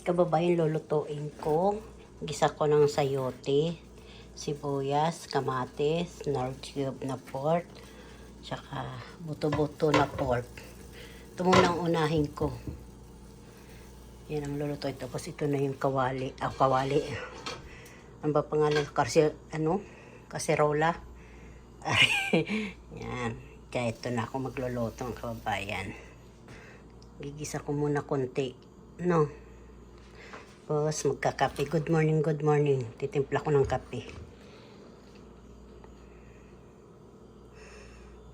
Kababayan, lulutuin ko. Gisa ko ng sayote, sibuyas, kamatis, nor cube na pork, tsaka buto-buto na pork. Ito muna ang unahin ko. Yan ang lulutuin. Tapos ito na yung kawali. Kawali. Ano ba pangalan? Kaserola. Yan. Kaya ito na ako magluluto ng kababayan. Gigisa ko muna konti. No. Tapos magkakape. Good morning, good morning. Titimpla ko ng kape.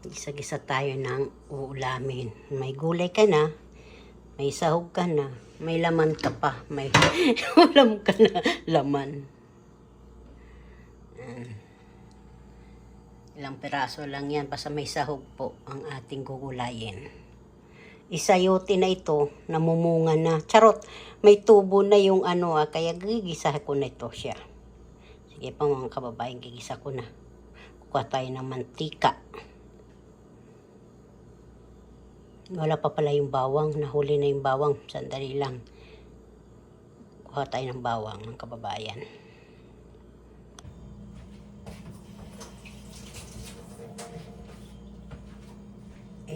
Gisa-gisa tayo ng uulamin. May gulay ka na. May sahog ka na. May laman ka pa. May ulam ka na. Laman. Ilang piraso lang yan. Basta may sahog po ang ating gugulayin. Isayote na ito, namumunga na. Charot, may tubo na yung kaya gigisa ko na ito siya. Sige pa mga kababayan, gigisa ko na. Kuha tayo ng mantika. Wala pa pala yung bawang, nahuli na yung bawang. Sandali lang. Kuha tayo ng bawang ng kababayan.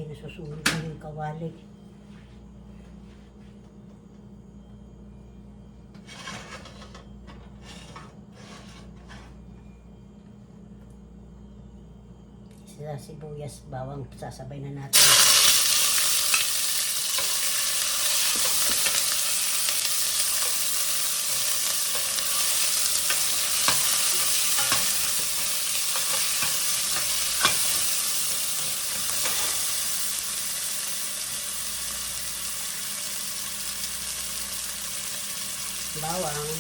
Nasusunod na yung kawali. Sa sibuyas, bawang, sasabay na natin. Bawang.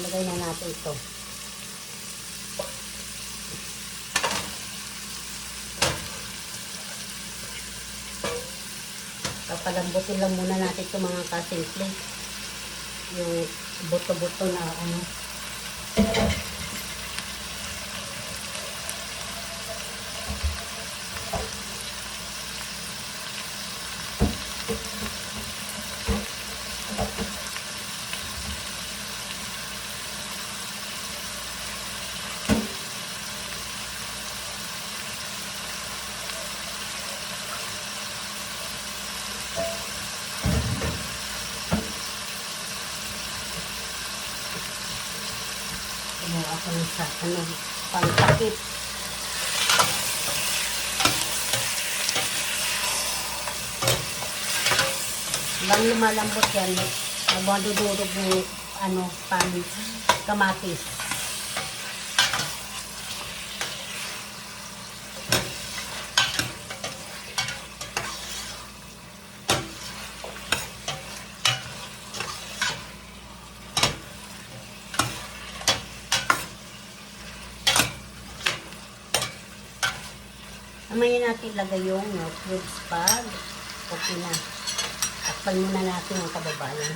Lagay na natin ito. Papalambutin lang muna natin ito mga kasimple. Yung buto-buto na gumawa ko ng pangtakip. Bang lumalambot yan, madudurog ng kamatis. Mamaya natin lagay yung cubes pag okay na. Takpan muna natin ang kababayan.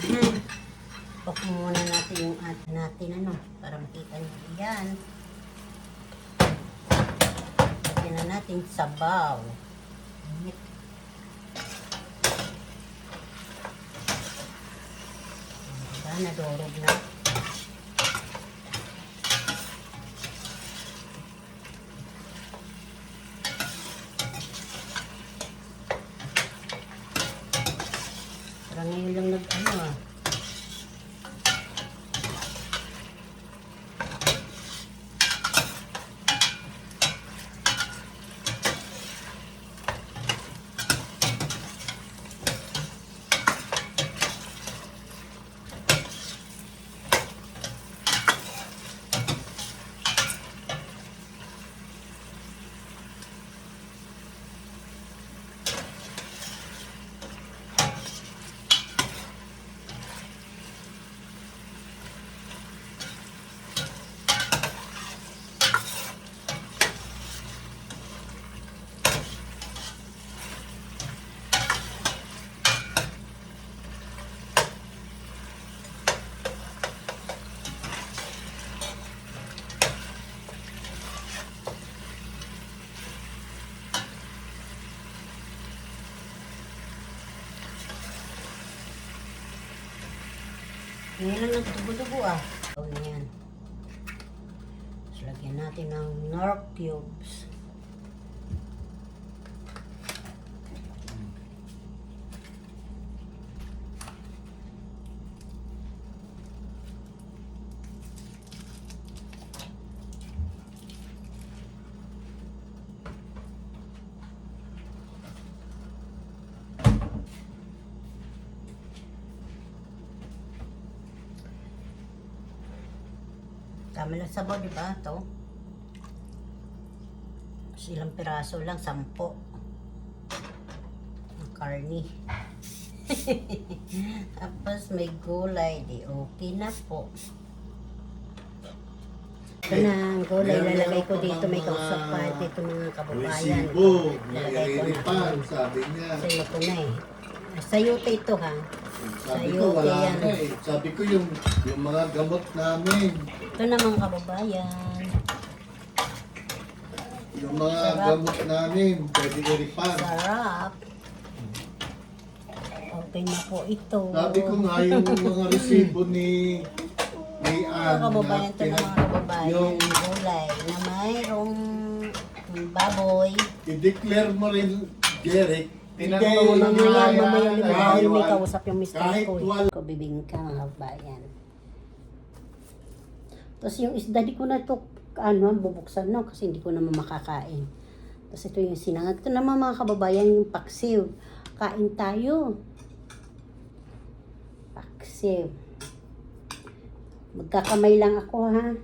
Takpan muna natin yung natin para makita nyo. Yan. Lagyan na natin sabaw. Diba? Nadurog na. Ngayon lang Ngayon lang nagdugo-dugo ah. So, yan. So, lagyan natin ng Knorr cubes. Tama lang sabaw, di ba? Ito. Ilang piraso lang, 10. Ang karni. Tapos may gulay, di okay na po. Ito na ang gulay, lalagay ko dito, may kausap pa dito mga kababayan. Resibo, Lalagay ko na. sabi niya. Sa'yo ko na eh. Sayote ito ha. Sabi ko Sayote wala yan. na eh. Sabi ko yung mga gamot namin. Ito na mga kababayan. Yung mga Sarap. gamot namin, pwede i-repan. Sarap. Okay na po ito. Sabi ko nga yung mga resibo ni Mga Ann kababayan, ito na mga kababayan. yung Gulay na mayroong baboy. i-declare mo rin, Derek. Mamaya, mamaya, may kausap yung mister kahit ko. wala. Ko bibingka mga kababayan. Tapos yung isda, di ko na ito, bubuksan no, kasi hindi ko naman makakain. Tapos ito yung sinangag. Ito naman mga kababayan, yung paksiw. Kain tayo. Paksiw. Magkakamay lang ako ha.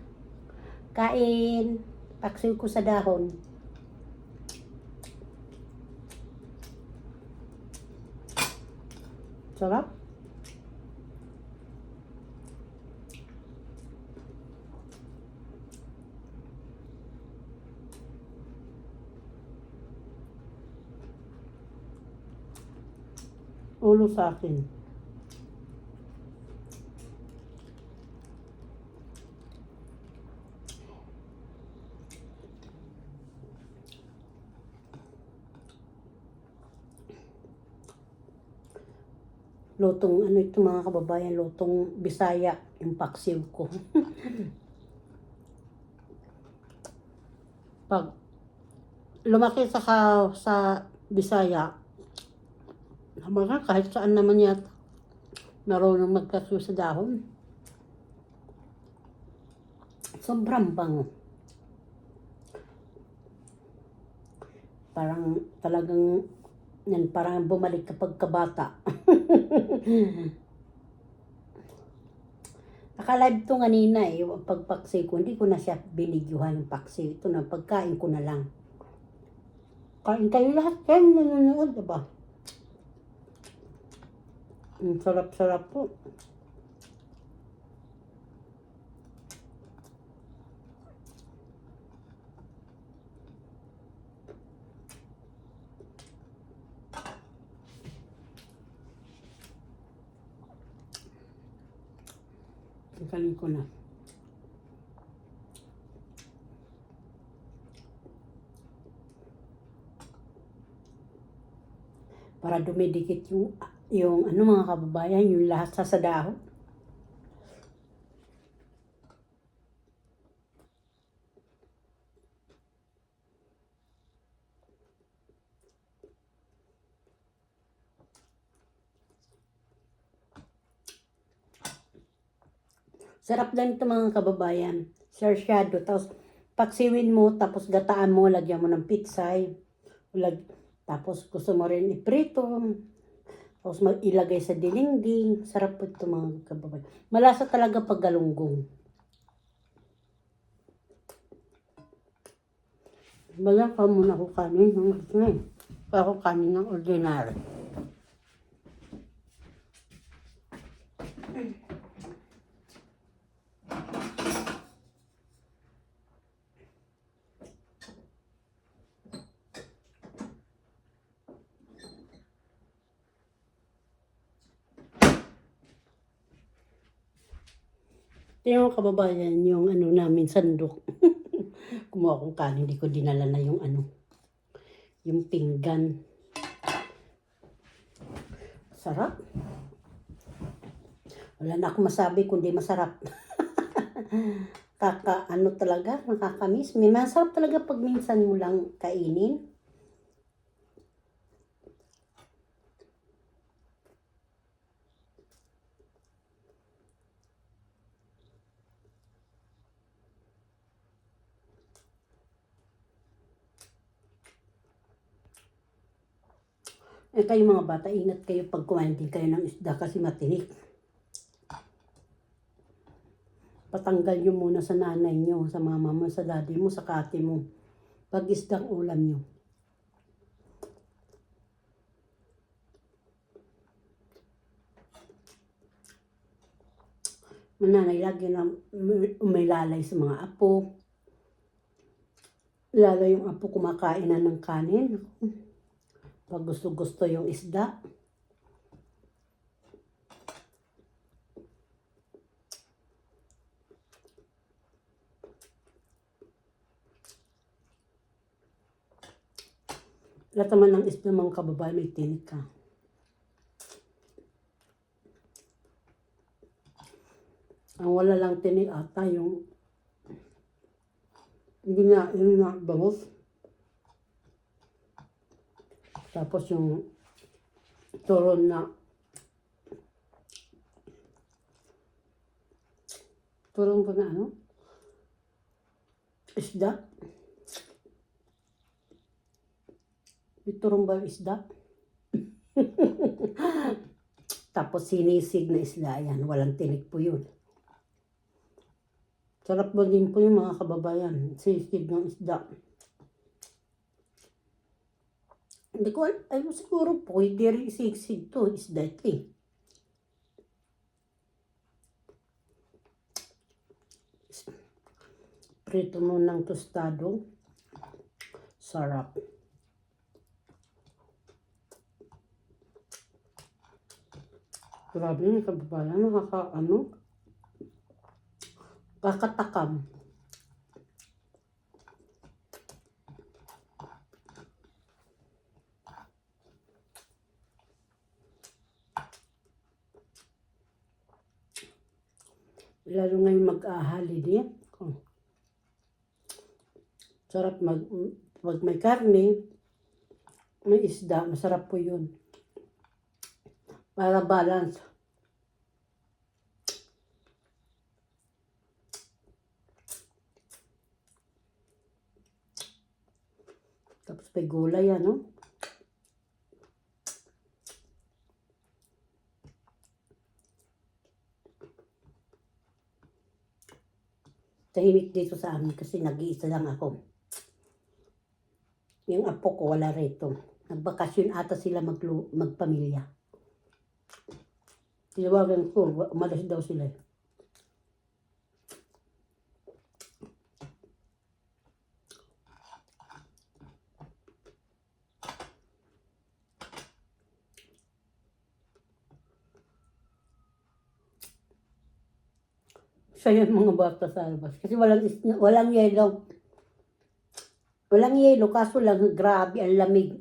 Kain. Paksiw ko sa dahon. Sarap. Ulo sa akin. Lutong, ito mga kababayan, lutong Bisaya, yung paksiw ko. Pag lumaki sa Bisaya, mga kahit saan naman yata, marunong magpaksiw sa dahon. Sobrang bango. Parang talagang, parang bumalik kapag kabata. Naka-live to kanina eh, yung pagpaksi ko, hindi ko na siya binigyuhan yung paksi. Ito na, pagkain ko na lang. Kain kayo lahat, kayo nanonood, diba? Sarap-sarap po. Kain ko na. Para dumidikit yung mga kababayan, yung lahat sa dahon. Sarap lang ito mga kababayan. Sarsyado. Tapos paksiwin mo, tapos gataan mo, lagyan mo ng pitsay. Tapos gusto mo rin iprito. Tapos ilagay sa dilingding. Sarap po ito mga kababayan. Malasa talaga pag galunggong. Baga pa muna ako kanin. Ako kanin ng ordinary. Yung kababayan, yung namin sandok. Kumuha akong kanin, hindi ko dinala na yung yung pinggan. Sarap. Wala na akong masabi kundi masarap. Ano talaga, nakakamiss. May masarap talaga pag minsan mo lang kainin. Eh kayo mga bata, ingat kayo pag kumain din kayo ng isda kasi matinik. Patanggal nyo muna sa nanay nyo, sa mama mo, sa daddy mo, sa kate mo. Pag isdang ulam nyo. Mananay lagi na umilalay sa mga apo. Lalo yung apo kumakain na ng kanin. Pag gusto-gusto yung isda. Lahat naman ng isda mga kababayan may tinik ka. Ang wala lang tinik ata yung hindi na bangus. Tapos yung turon na turon pa na ano? Isda. May turon ba yung isda? Tapos sinisig na isda yan. Walang tinik po yun. Sarap ba din po yung mga kababayan. Sisig ng isda. Hindi ko ay siguro po, hindi rin isigsig to. Isda ito eh. Prito mo ng tostado. Sarap. Grabe yung kababayan. Kakatakam. Lalo ngayon mag-holiday. Sarap pag may karne, may isda, masarap po yun. Para balance. Tapos may gulay ano. Tahimik dito sa amin kasi nag-iisa lang ako. Yung apo ko wala rito. Nagbakasyon ata sila magpamilya. Tinawagan ko, umalis daw sila. Saya mga bata sa labas. Kasi walang yelo. Walang yelo, kaso lang grabe ang lamig.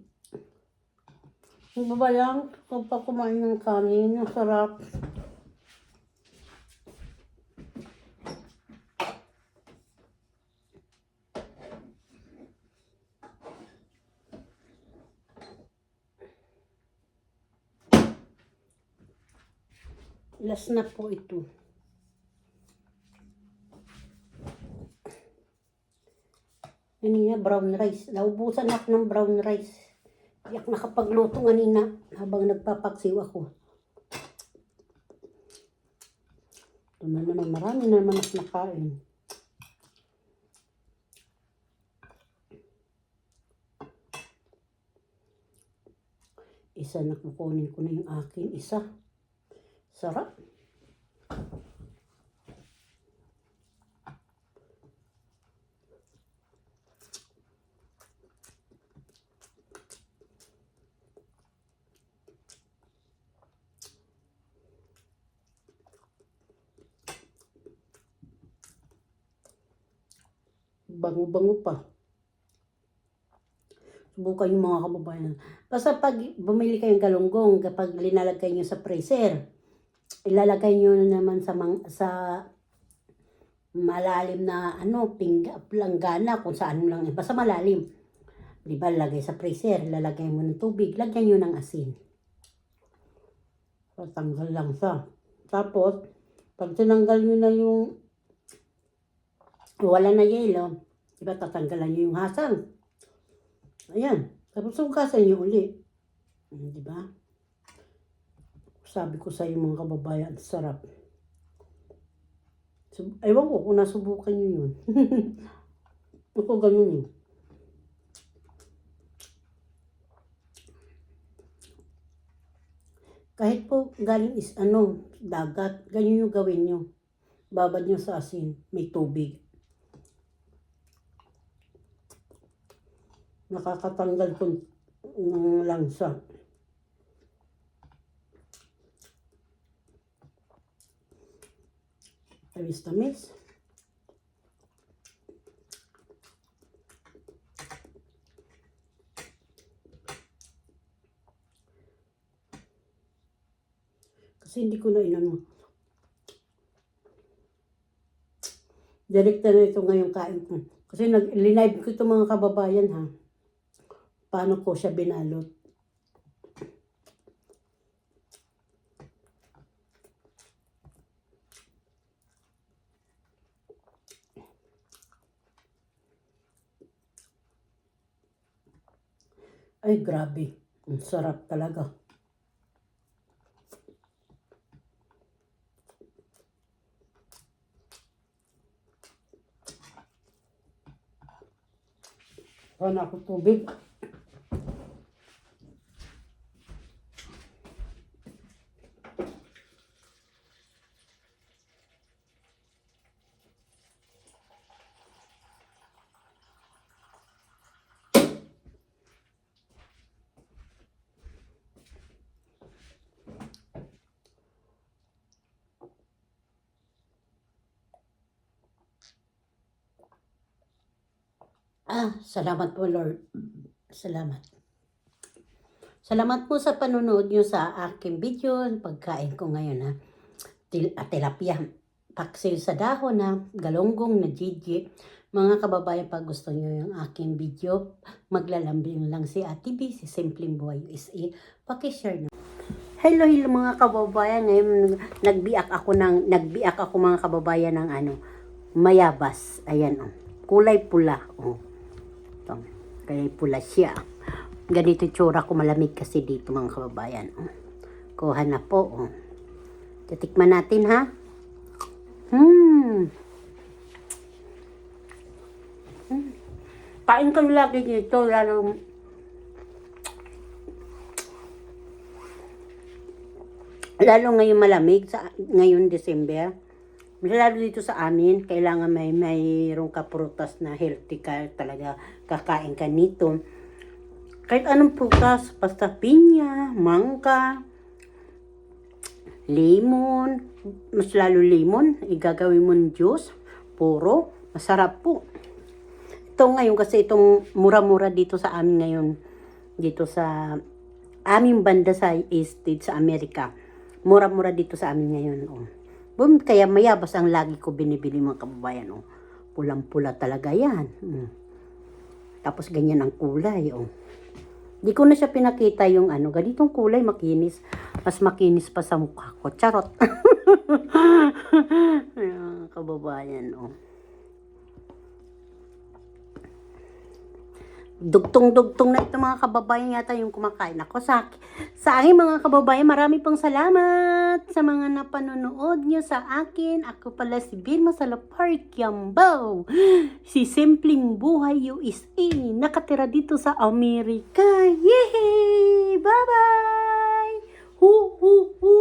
Ang babayang, kapag kumain ng kanin, ang sarap. Last na po ito. Kanina brown rice. Naubusan ako ng brown rice. Di ako nakapagluto kanina habang nagpapaksiw ako. Ito na naman, marami na naman ako nakain. Isa na kukunin ko na yung akin. Isa. Sarap. Bango-bango pa. Subukan yung mga kababayan. Basta pag bumili kayong galunggong, kapag linalagay nyo sa freezer, ilalagay nyo na naman sa malalim na planggana kung saan lang, basta malalim. Di ba, lagay sa freezer, lalagay mo ng tubig, lagyan nyo ng asin. Tanggal lang sa. Tapos, pag tinanggal nyo na yung wala na yelo, di ba, tatanggalan nyo yung hasang. Ayan. Tapos, hugasan nyo uli. Di ba? Sabi ko sa iyo mga kababayan, sarap. Ewan ko kung nasubukan nyo yun. Ako ganun eh. Kahit po galing dagat, ganyan yung gawin nyo. Babad nyo sa asin, may tubig. Nakakatanggal po ng langsa. Tamis-tamis. Kasi hindi ko na inano. Direct na ito ngayong kain ko. Kasi live ko ito mga kababayan ha. Paano ko siya binalot. Ay, grabe. Ang sarap talaga. Wala ako tubig. Salamat po Lord. Salamat. Salamat po sa panonood nyo sa aking video. Pagkain ko ngayon ha. Tilapia. Paksiw sa dahon na galonggong na Gigi. Mga kababayan, pag gusto nyo yung aking video, maglalambing lang si Ate B, si Simpleng Buhay USA. Pakishare na. Hello mga kababayan. Ngayon nagbiak ako mga kababayan ng mayabas. Ayan oh. Kulay pula oh. Kaya pula siya. Ganito tsura ko, malamig kasi dito mga kababayan. Oh. Kuha na po. Oh. Titikman natin ha. Kain kami lagi dito. Lalo ngayon malamig. Ngayon December. Lalo dito sa amin, kailangan mayroong ka prutas na healthy ka talaga, kakain ka nito. Kahit anong prutas, basta pinya, mangga, lemon, mas lalo lemon, igagawin mo ng juice, puro, masarap po. Ito ngayon kasi itong mura-mura dito sa amin ngayon, dito sa aming banda sa State sa Amerika. Mura-mura dito sa amin ngayon. Oh. Kaya mayabas ang lagi ko binibili mga kababayan. Oh. Pulang-pula talaga yan. Tapos ganyan ang kulay. Oh. Di ko na siya pinakita yung ganitong kulay, makinis. Mas makinis pa sa mukha ko. Charot. Kababayan. Oh. Dugtong-dugtong na ito mga kababayan yata yung kumakain ako sa aking mga kababayan. Marami pong salamat sa mga napanonood nyo sa akin. Ako pala si Vilma Salapar Kiambao, si Simpleng Buhay USA, nakatira dito sa Amerika. Yehey! Bye-bye! Hu hu hu!